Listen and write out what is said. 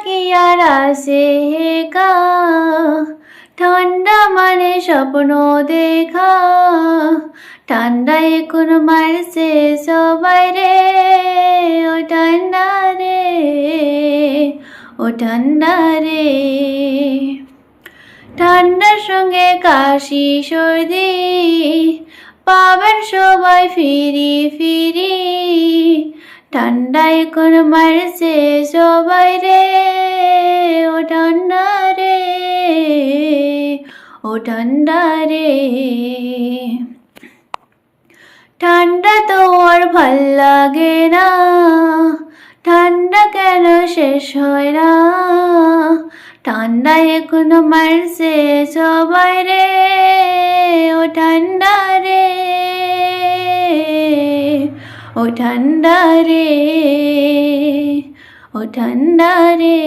কি আর আসে ঠান্ডা মানে স্বপ্ন দেখা ঠান্ডায় এখন মারছে সবাই রে ও ঠান্ডা রে ও ঠান্ডা রে ঠান্ডার সঙ্গে কাশি সর্দি পাবেন সবাই ফিরি ফিরি ঠান্ডা এখন মারছে সবাই রে ও ঠান্ডা রে ও ঠান্ডা রে ঠান্ডা তো আর ভাল লাগে না ঠান্ডা কেন শেষ হয় না ঠান্ডা এখন মারছে সবাই রে ও ঠান্ডা রে ও ঠান্ডা রে ও ঠান্ডা রে